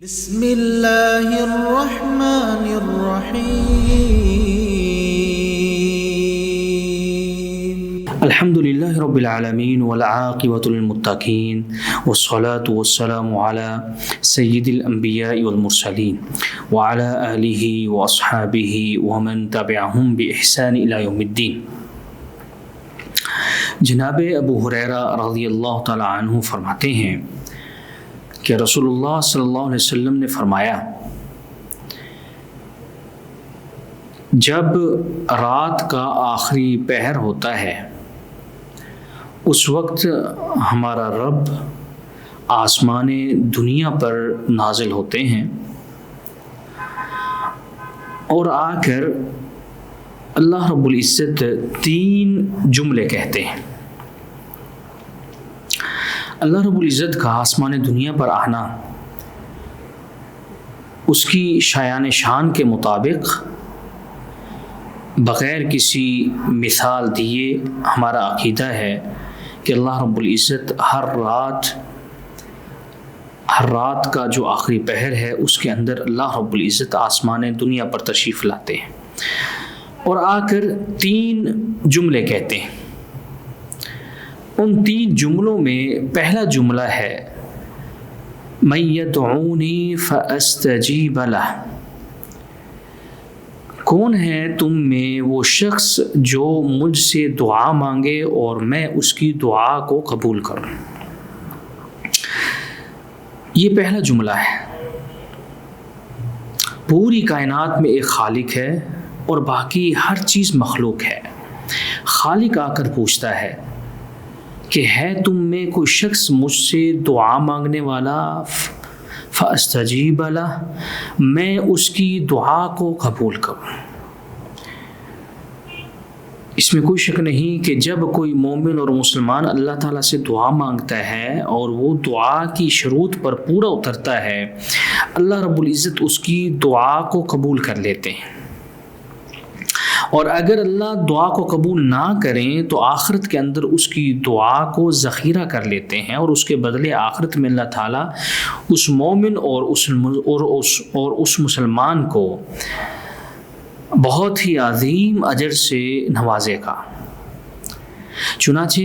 بسم اللہ الرحمن الرحیم الحمد للہ رب العالمین والعاقبۃ للمتقین والصلاة والسلام علی سید الانبیاء والمرسلین وعلی آلہ واصحابہ ومن تبعہم بإحسان الی یوم الدین۔ جناب ابو ہریرہ رضی اللہ تعالی عنہ فرماتے ہیں کہ رسول اللہ صلی اللہ علیہ وسلم نے فرمایا، جب رات کا آخری پہر ہوتا ہے اس وقت ہمارا رب آسمان دنیا پر نازل ہوتے ہیں اور آ کر اللہ رب العزت 3 جملے کہتے ہیں۔ اللہ رب العزت کا آسمان دنیا پر آنا اس کی شایان شان کے مطابق بغیر کسی مثال دیے ہمارا عقیدہ ہے کہ اللہ رب العزت ہر رات کا جو آخری پہر ہے اس کے اندر اللہ رب العزت آسمان دنیا پر تشریف لاتے ہیں اور آ کر 3 جملے کہتے ہیں۔ ان 3 جملوں میں پہلا جملہ ہے من یدعونی فاستجیب لہ، کون ہے تم میں وہ شخص جو مجھ سے دعا مانگے اور میں اس کی دعا کو قبول کروں۔ یہ پہلا جملہ ہے۔ پوری کائنات میں ایک خالق ہے اور باقی ہر چیز مخلوق ہے۔ خالق آ کر پوچھتا ہے کہ ہے تم میں کوئی شخص مجھ سے دعا مانگنے والا، فاستجیب لہ، میں اس کی دعا کو قبول کروں۔ اس میں کوئی شک نہیں کہ جب کوئی مومن اور مسلمان اللہ تعالیٰ سے دعا مانگتا ہے اور وہ دعا کی شروط پر پورا اترتا ہے، اللہ رب العزت اس کی دعا کو قبول کر لیتے ہیں، اور اگر اللہ دعا کو قبول نہ کریں تو آخرت کے اندر اس کی دعا کو ذخیرہ کر لیتے ہیں اور اس کے بدلے آخرت میں اللہ تعالیٰ اس مومن اور اس مسلمان کو بہت ہی عظیم اجر سے نوازے گا۔ چنانچہ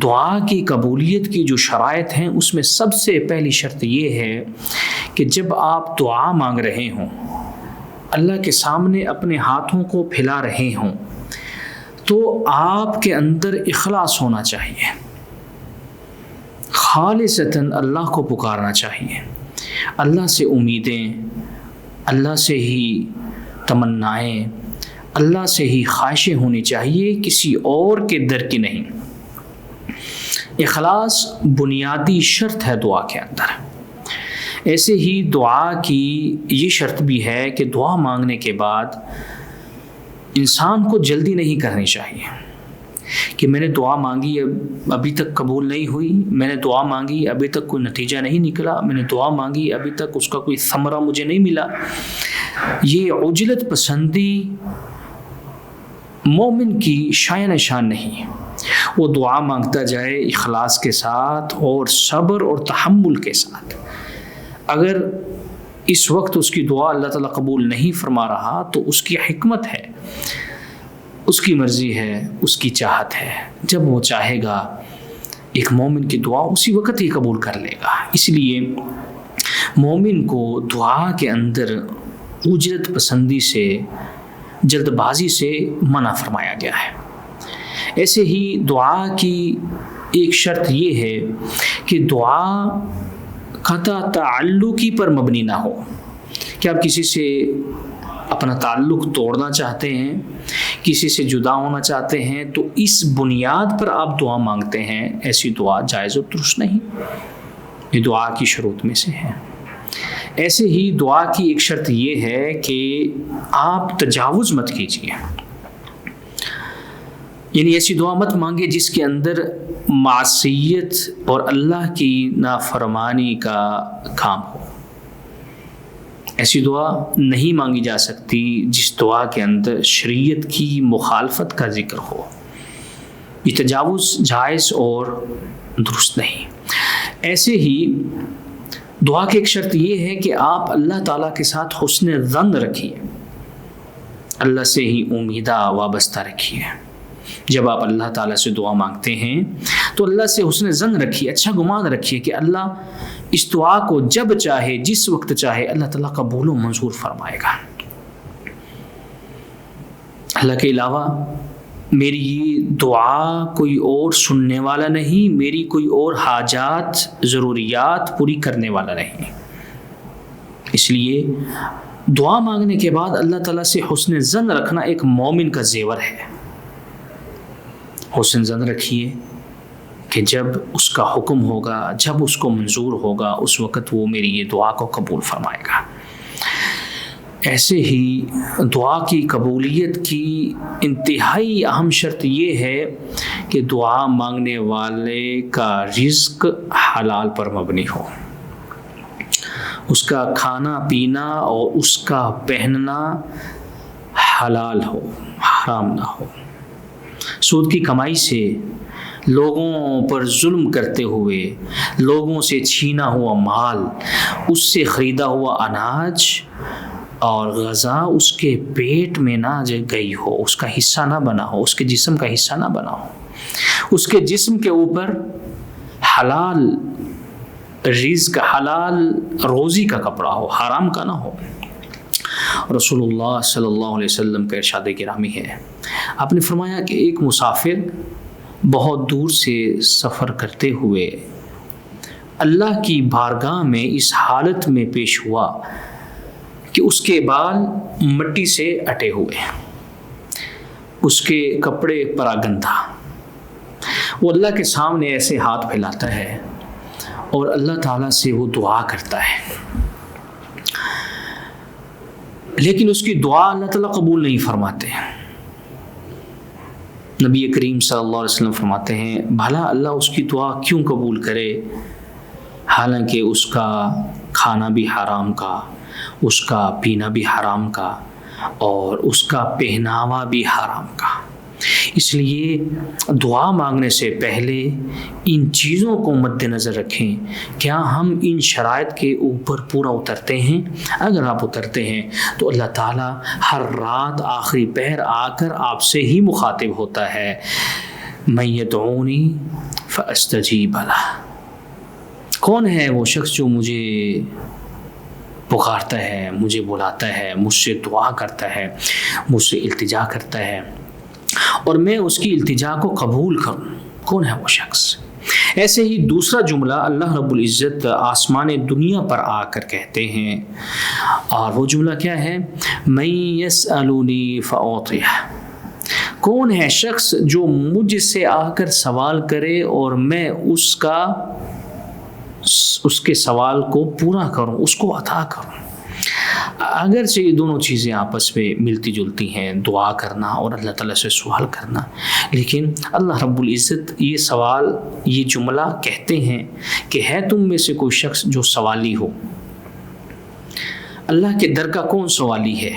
دعا کی قبولیت کی جو شرائط ہیں اس میں سب سے پہلی شرط یہ ہے کہ جب آپ دعا مانگ رہے ہوں، اللہ کے سامنے اپنے ہاتھوں کو پھیلا رہے ہوں، تو آپ کے اندر اخلاص ہونا چاہیے، خالصتاً اللہ کو پکارنا چاہیے، اللہ سے امیدیں، اللہ سے ہی تمنائیں، اللہ سے ہی خواہشیں ہونی چاہیے، کسی اور کے در کی نہیں۔ اخلاص بنیادی شرط ہے دعا کے اندر۔ ایسے ہی دعا کی یہ شرط بھی ہے کہ دعا مانگنے کے بعد انسان کو جلدی نہیں کرنی چاہیے کہ میں نے دعا مانگی ابھی تک قبول نہیں ہوئی، میں نے دعا مانگی ابھی تک کوئی نتیجہ نہیں نکلا، میں نے دعا مانگی ابھی تک اس کا کوئی ثمرہ مجھے نہیں ملا۔ یہ عجلت پسندی مومن کی شایان شان نہیں۔ وہ دعا مانگتا جائے اخلاص کے ساتھ اور صبر اور تحمل کے ساتھ۔ اگر اس وقت اس کی دعا اللہ تعالیٰ قبول نہیں فرما رہا تو اس کی حکمت ہے، اس کی مرضی ہے، اس کی چاہت ہے۔ جب وہ چاہے گا ایک مومن کی دعا اسی وقت ہی قبول کر لے گا۔ اس لیے مومن کو دعا کے اندر اجرت پسندی سے، جلد بازی سے منع فرمایا گیا ہے۔ ایسے ہی دعا کی ایک شرط یہ ہے کہ دعا قطع تعلقی پر مبنی نہ ہو کہ آپ کسی سے اپنا تعلق توڑنا چاہتے ہیں، کسی سے جدا ہونا چاہتے ہیں تو اس بنیاد پر آپ دعا مانگتے ہیں، ایسی دعا جائز و درست نہیں۔ یہ دعا کی شروط میں سے ہے۔ ایسے ہی دعا کی ایک شرط یہ ہے کہ آپ تجاوز مت کیجیے، یعنی ایسی دعا مت مانگے جس کے اندر معصیت اور اللہ کی نافرمانی کا کام ہو۔ ایسی دعا نہیں مانگی جا سکتی جس دعا کے اندر شریعت کی مخالفت کا ذکر ہو۔ یہ تجاوز جائز اور درست نہیں۔ ایسے ہی دعا کی ایک شرط یہ ہے کہ آپ اللہ تعالیٰ کے ساتھ حسن ظن رکھیے، اللہ سے ہی امیدہ وابستہ رکھیے۔ جب آپ اللہ تعالیٰ سے دعا مانگتے ہیں تو اللہ سے حسن ظن رکھیے، اچھا گمان رکھیے کہ اللہ اس دعا کو جب چاہے، جس وقت چاہے، اللہ تعالیٰ قبول و منظور فرمائے گا۔ اللہ کے علاوہ میری یہ دعا کوئی اور سننے والا نہیں، میری کوئی اور حاجات ضروریات پوری کرنے والا نہیں۔ اس لیے دعا مانگنے کے بعد اللہ تعالیٰ سے حسن ظن رکھنا ایک مومن کا زیور ہے۔ حسن ظن رکھیے کہ جب اس کا حکم ہوگا، جب اس کو منظور ہوگا، اس وقت وہ میری یہ دعا کو قبول فرمائے گا۔ ایسے ہی دعا کی قبولیت کی انتہائی اہم شرط یہ ہے کہ دعا مانگنے والے کا رزق حلال پر مبنی ہو، اس کا کھانا پینا اور اس کا پہننا حلال ہو، حرام نہ ہو۔ سود کی کمائی سے لوگوں پر ظلم کرتے ہوئے، لوگوں سے چھینا ہوا مال، اس سے خریدا ہوا اناج اور غذا اس کے پیٹ میں نہ گئی ہو، اس کا حصہ نہ بنا ہو، اس کے جسم کا حصہ نہ بنا ہو، اس کے جسم کے اوپر حلال رزق، حلال روزی کا کپڑا ہو، حرام کا نہ ہو۔ رسول اللہ صلی اللہ علیہ وسلم کا ارشاد گرامی ہے، آپ نے فرمایا کہ ایک مسافر بہت دور سے سفر کرتے ہوئے اللہ کی بارگاہ میں اس حالت میں پیش ہوا کہ اس کے بال مٹی سے اٹے ہوئے، اس کے کپڑے پراگندہ۔ وہ اللہ کے سامنے ایسے ہاتھ پھیلاتا ہے اور اللہ تعالیٰ سے وہ دعا کرتا ہے، لیکن اس کی دعا اللہ تعالیٰ قبول نہیں فرماتے۔ نبی کریم صلی اللہ علیہ وسلم فرماتے ہیں بھلا اللہ اس کی دعا کیوں قبول کرے، حالانکہ اس کا کھانا بھی حرام کا، اس کا پینا بھی حرام کا، اور اس کا پہناوا بھی حرام کا۔ اس لیے دعا مانگنے سے پہلے ان چیزوں کو مد نظر رکھیں، کیا ہم ان شرائط کے اوپر پورا اترتے ہیں؟ اگر آپ اترتے ہیں تو اللہ تعالیٰ ہر رات آخری پہر آ کر آپ سے ہی مخاطب ہوتا ہے، من یدعونی فاستجیب لہ۔ کون ہے وہ شخص جو مجھے پکارتا ہے، مجھے بلاتا ہے، مجھ سے دعا کرتا ہے، مجھ سے التجا کرتا ہے اور میں اس کی التجا کو قبول کروں؟ کون ہے وہ شخص؟ ایسے ہی دوسرا جملہ اللہ رب العزت آسمان دنیا پر آ کر کہتے ہیں، اور وہ جملہ کیا ہے؟ من یسألنی فأعطیہ۔ کون ہے شخص جو مجھ سے آ کر سوال کرے اور میں اس کے سوال کو پورا کروں، اس کو عطا کروں۔ اگرچہ یہ دونوں چیزیں آپس میں ملتی جلتی ہیں، دعا کرنا اور اللہ تعالیٰ سے سوال کرنا، لیکن اللہ رب العزت یہ سوال، یہ جملہ کہتے ہیں کہ ہے تم میں سے کوئی شخص جو سوالی ہو؟ اللہ کے در کا کون سوالی ہے؟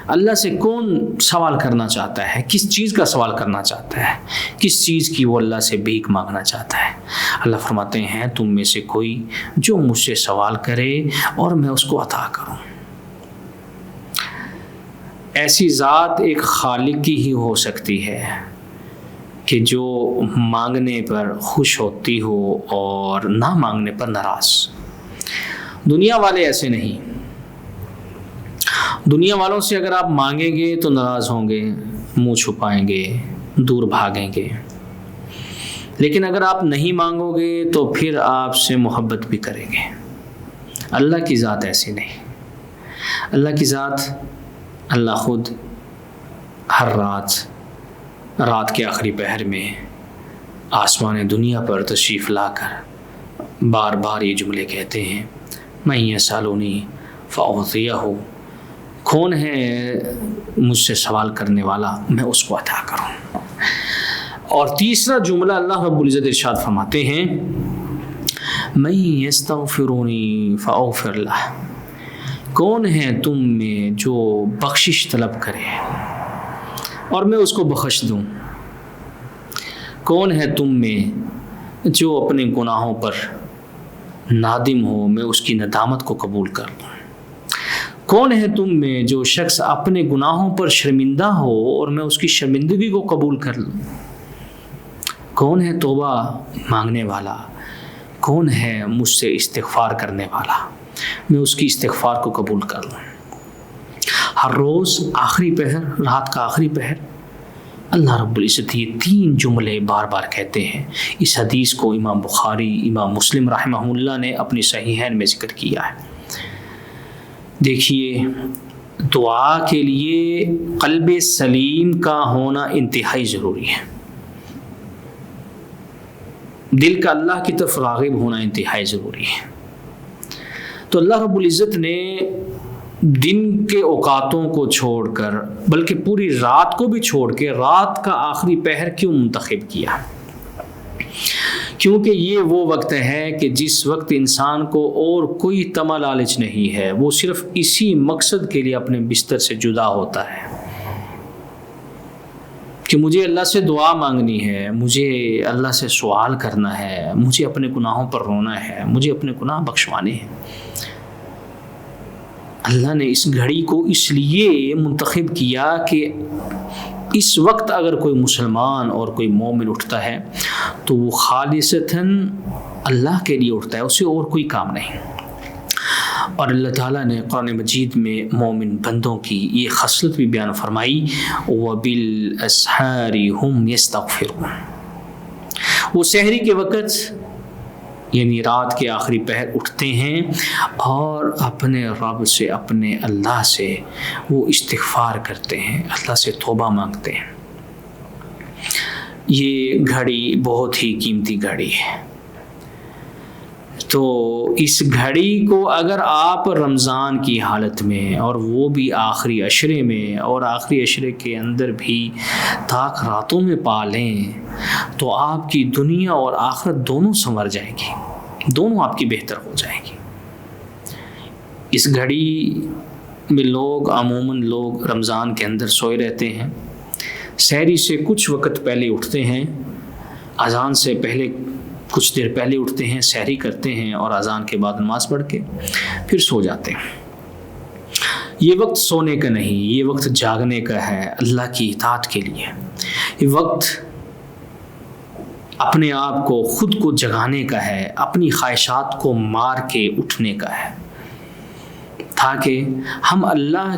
اللہ سے کون سوال کرنا چاہتا ہے؟ کس چیز کا سوال کرنا چاہتا ہے؟ کس چیز کی وہ اللہ سے بھیک مانگنا چاہتا ہے؟ اللہ فرماتے ہیں تم میں سے کوئی جو مجھ سے سوال کرے اور میں اس کو عطا کروں۔ ایسی ذات ایک خالق کی ہی ہو سکتی ہے کہ جو مانگنے پر خوش ہوتی ہو اور نہ مانگنے پر ناراض۔ دنیا والے ایسے نہیں۔ دنیا والوں سے اگر آپ مانگیں گے تو ناراض ہوں گے، منہ چھپائیں گے، دور بھاگیں گے، لیکن اگر آپ نہیں مانگو گے تو پھر آپ سے محبت بھی کریں گے۔ اللہ کی ذات ایسی نہیں۔ اللہ کی ذات، اللہ خود ہر رات کے آخری پہر میں آسمان دنیا پر تشریف لا کر بار بار یہ جملے کہتے ہیں، من یسألنی فأعطیہ۔ کون ہے مجھ سے سوال کرنے والا، میں اس کو عطا کروں۔ اور تیسرا جملہ اللہ رب العزت ارشاد فرماتے ہیں، من یستغفرنی فاغفر لہ۔ کون ہے تم میں جو بخشش طلب کرے اور میں اس کو بخش دوں؟ کون ہے تم میں جو اپنے گناہوں پر نادم ہو میں اس کی ندامت کو قبول کر لوں۔ کون ہے تم میں جو شخص اپنے گناہوں پر شرمندہ ہو اور میں اس کی شرمندگی کو قبول کر لوں؟ کون ہے توبہ مانگنے والا؟ کون ہے مجھ سے استغفار کرنے والا؟ میں اس کی استغفار کو قبول کر لوں۔ ہر روز آخری پہر، رات کا آخری پہر، اللہ رب العزت یہ 3 جملے بار بار کہتے ہیں۔ اس حدیث کو امام بخاری، امام مسلم رحمہ اللہ نے اپنی صحیحین میں ذکر کیا ہے۔ دیکھیے، دعا کے لیے قلب سلیم کا ہونا انتہائی ضروری ہے، دل کا اللہ کی طرف راغب ہونا انتہائی ضروری ہے۔ تو اللہ رب العزت نے دن کے اوقاتوں کو چھوڑ کر، بلکہ پوری رات کو بھی چھوڑ کے، رات کا آخری پہر کیوں منتخب کیا؟ کیونکہ یہ وہ وقت ہے کہ جس وقت انسان کو اور کوئی طمع لالچ نہیں ہے، وہ صرف اسی مقصد کے لیے اپنے بستر سے جدا ہوتا ہے کہ مجھے اللہ سے دعا مانگنی ہے، مجھے اللہ سے سوال کرنا ہے، مجھے اپنے گناہوں پر رونا ہے، مجھے اپنے گناہ بخشوانے ہیں۔ اللہ نے اس گھڑی کو اس لیے منتخب کیا کہ اس وقت اگر کوئی مسلمان اور کوئی مومن اٹھتا ہے تو وہ خالصتاً اللہ کے لیے اٹھتا ہے، اسے اور کوئی کام نہیں۔ اور اللہ تعالیٰ نے قرآن مجید میں مومن بندوں کی یہ خصلت بھی بیان فرمائی، وَبِالْأَسْحَارِ هُمْ يَسْتَغْفِرُونَ، وہ سحری کے وقت یعنی رات کے آخری پہر اٹھتے ہیں اور اپنے رب سے، اپنے اللہ سے وہ استغفار کرتے ہیں، اللہ سے توبہ مانگتے ہیں۔ یہ گھڑی بہت ہی قیمتی گھڑی ہے۔ تو اس گھڑی کو اگر آپ رمضان کی حالت میں، اور وہ بھی آخری عشرے میں، اور آخری عشرے کے اندر بھی تاک راتوں میں پا لیں تو آپ کی دنیا اور آخرت دونوں سنور جائے گی، دونوں آپ کی بہتر ہو جائے گی۔ اس گھڑی میں عموماً لوگ رمضان کے اندر سوئے رہتے ہیں، سحری سے کچھ وقت پہلے اٹھتے ہیں، اذان سے پہلے کچھ دیر پہلے اٹھتے ہیں، سحری کرتے ہیں اور اذان کے بعد نماز پڑھ کے پھر سو جاتے ہیں۔ یہ وقت سونے کا نہیں، یہ وقت جاگنے کا ہے، اللہ کی اطاعت کے لیے۔ یہ وقت اپنے آپ کو، خود کو جگانے کا ہے، اپنی خواہشات کو مار کے اٹھنے کا ہے، تاکہ ہم اللہ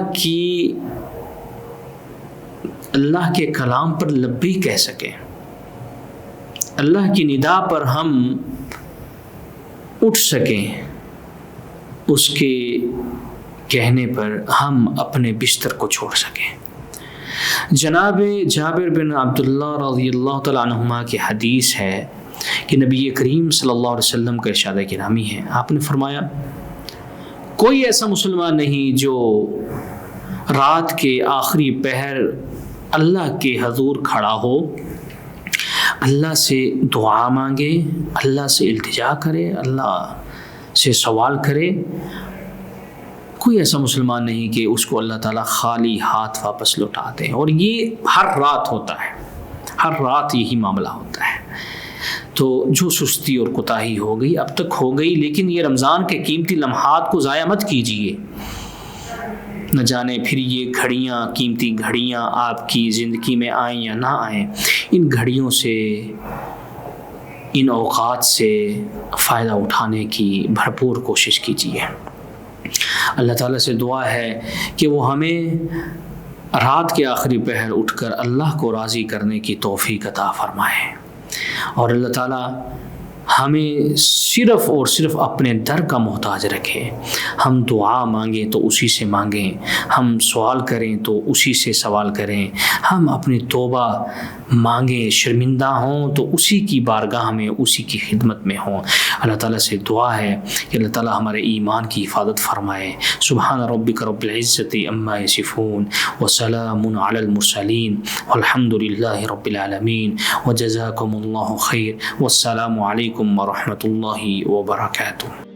کے کلام پر لبیک کہہ سکیں، اللہ کی ندا پر ہم اٹھ سکیں، اس کے کہنے پر ہم اپنے بستر کو چھوڑ سکیں۔ جناب جابر بن عبداللہ رضی اللہ تعالیٰ عنہما کی حدیث ہے کہ نبی کریم صلی اللہ علیہ وسلم کا ارشاد گرامی ہے، آپ نے فرمایا کوئی ایسا مسلمان نہیں جو رات کے آخری پہر اللہ کے حضور کھڑا ہو، اللہ سے دعا مانگے، اللہ سے التجا کرے، اللہ سے سوال کرے، کوئی ایسا مسلمان نہیں کہ اس کو اللہ تعالیٰ خالی ہاتھ واپس لوٹا دے۔ اور یہ ہر رات ہوتا ہے، ہر رات یہی معاملہ ہوتا ہے۔ تو جو سستی اور کوتاہی ہو گئی اب تک ہو گئی، لیکن یہ رمضان کے قیمتی لمحات کو ضائع مت کیجیے۔ نہ جانے پھر یہ گھڑیاں، قیمتی گھڑیاں آپ کی زندگی میں آئیں یا نہ آئیں، ان گھڑیوں سے، ان اوقات سے فائدہ اٹھانے کی بھرپور کوشش کیجیے۔ اللہ تعالیٰ سے دعا ہے کہ وہ ہمیں رات کے آخری پہر اٹھ کر اللہ کو راضی کرنے کی توفیق عطا فرمائے، اور اللہ تعالیٰ ہمیں صرف اور صرف اپنے در کا محتاج رکھے۔ ہم دعا مانگیں تو اسی سے مانگیں، ہم سوال کریں تو اسی سے سوال کریں، ہم اپنی توبہ مانگیں، شرمندہ ہوں تو اسی کی بارگاہ میں، اسی کی خدمت میں ہوں۔ اللہ تعالیٰ سے دعا ہے کہ اللہ تعالیٰ ہمارے ایمان کی حفاظت فرمائے۔ سبحان ربک رب العزت عما یصفون وسلام علی المرسلین والحمد للہ رب العالمین وجزاکم اللہ خیر والسلام علیکم ورحمۃ اللہ وبرکاتہ۔